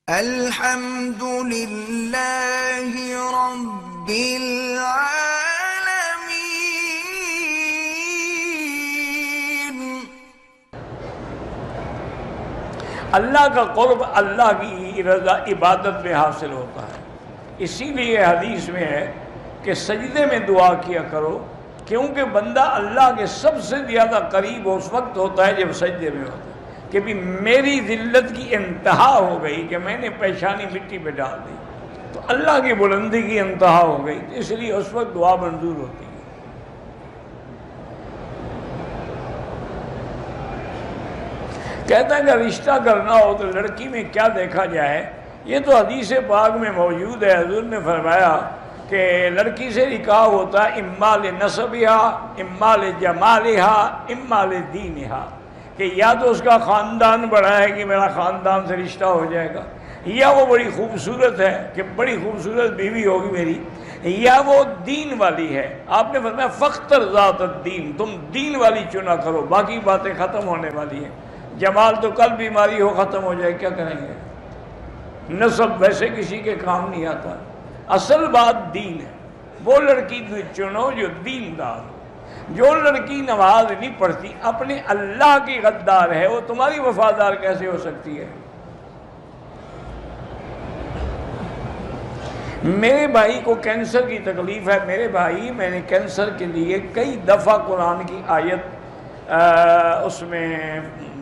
الحمد للہ رب العالمین۔ اللہ کا قرب اللہ کی رضا عبادت میں حاصل ہوتا ہے۔ اسی لیے حدیث میں ہے کہ سجدے میں دعا کیا کرو، کیونکہ بندہ اللہ کے سب سے زیادہ قریب اس وقت ہوتا ہے جب سجدے میں ہوتا ہے، کہ بھی میری ذلت کی انتہا ہو گئی کہ میں نے پیشانی مٹی پہ ڈال دی، تو اللہ کی بلندی کی انتہا ہو گئی، اس لیے اس وقت دعا منظور ہوتی ہے۔ کہتا ہے کہ رشتہ کرنا ہو تو لڑکی میں کیا دیکھا جائے؟ یہ تو حدیث پاک میں موجود ہے۔ حضور نے فرمایا کہ لڑکی سے نکاح ہوتا ہے اما لنسبہا، اما لجمالہا، اما لدینہا، کہ یا تو اس کا خاندان بڑا ہے کہ میرا خاندان سے رشتہ ہو جائے گا، یا وہ بڑی خوبصورت ہے کہ بڑی خوبصورت بیوی ہوگی میری، یا وہ دین والی ہے۔ آپ نے فرمایا فاختر ذات الدین، تم دین والی چنا کرو، باقی باتیں ختم ہونے والی ہیں۔ جمال تو کل بیماری ہو ختم ہو جائے، کیا کریں گے؟ نسب ویسے کسی کے کام نہیں آتا، اصل بات دین ہے۔ وہ لڑکی چنو جو دیندار ہو۔ جو لڑکی نماز نہیں پڑھتی، اپنے اللہ کی غدار ہے، وہ تمہاری وفادار کیسے ہو سکتی ہے؟ میرے بھائی کو کینسر کی تکلیف ہے، میرے بھائی میں نے کینسر کے لیے کئی دفعہ قرآن کی آیت اس میں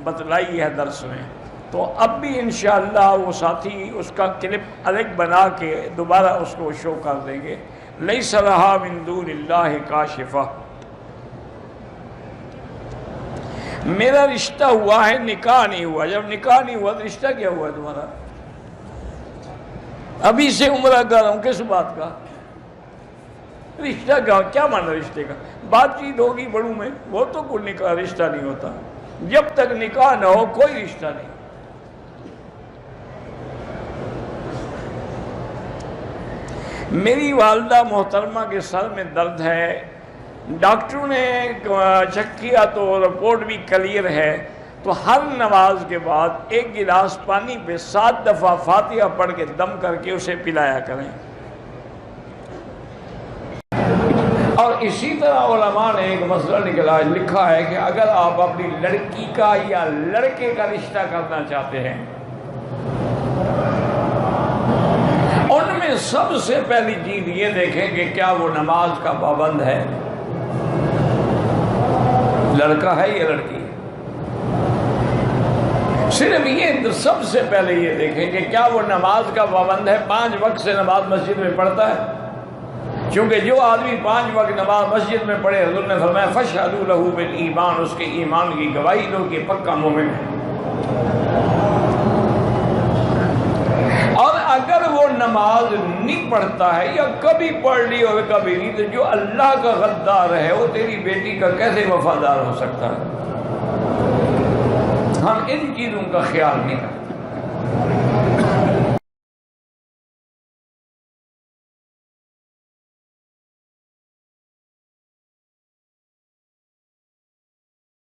بتلائی ہے درس میں، تو اب بھی انشاءاللہ وہ ساتھی اس کا کلپ الگ بنا کے دوبارہ اس کو شو کر دیں گے۔ لیس لہا من دون اللہ کاشفہ۔ میرا رشتہ ہوا ہے، نکاح نہیں ہوا۔ جب نکاح نہیں ہوا تو رشتہ کیا ہوا ہے تمہارا؟ ابھی سے عمرہ کر رہا ہوں، کس بات کا رشتہ؟ کیا مانا رشتے کا؟ بات چیت ہوگی بڑوں میں، وہ تو کوئی نکاح رشتہ نہیں ہوتا۔ جب تک نکاح نہ ہو کوئی رشتہ نہیں۔ میری والدہ محترمہ کے سر میں درد ہے، ڈاکٹروں نے چیک کیا تو رپورٹ بھی کلیئر ہے، تو ہر نماز کے بعد ایک گلاس پانی پہ 7 دفعہ فاتحہ پڑھ کے دم کر کے اسے پلایا کریں۔ اور اسی طرح علماء نے ایک مسئلہ لکھا ہے کہ اگر آپ اپنی لڑکی کا یا لڑکے کا رشتہ کرنا چاہتے ہیں، ان میں سب سے پہلی چیز یہ دیکھیں کہ کیا وہ نماز کا پابند ہے، لڑکا ہے یا لڑکی ہے۔ صرف یہ سب سے پہلے یہ دیکھیں کہ کیا وہ نماز کا پابند ہے، 5 وقت سے نماز مسجد میں پڑھتا ہے، کیونکہ جو آدمی 5 وقت نماز مسجد میں پڑھے، حضور نے فرمایا فَاشْهَدُوا لَهُ بِالْإِيمَانِ، اس کے ایمان کی گواہی دو کہ پکا مومن ہے۔ اور اگر وہ نماز نہیں پڑھتا ہے یا کبھی پڑھ لی اور کبھی نہیں، تو جو اللہ کا غدار ہے وہ تیری بیٹی کا کیسے وفادار ہو سکتا ہے؟ ہم ان چیزوں کا خیال نہیں کرتے۔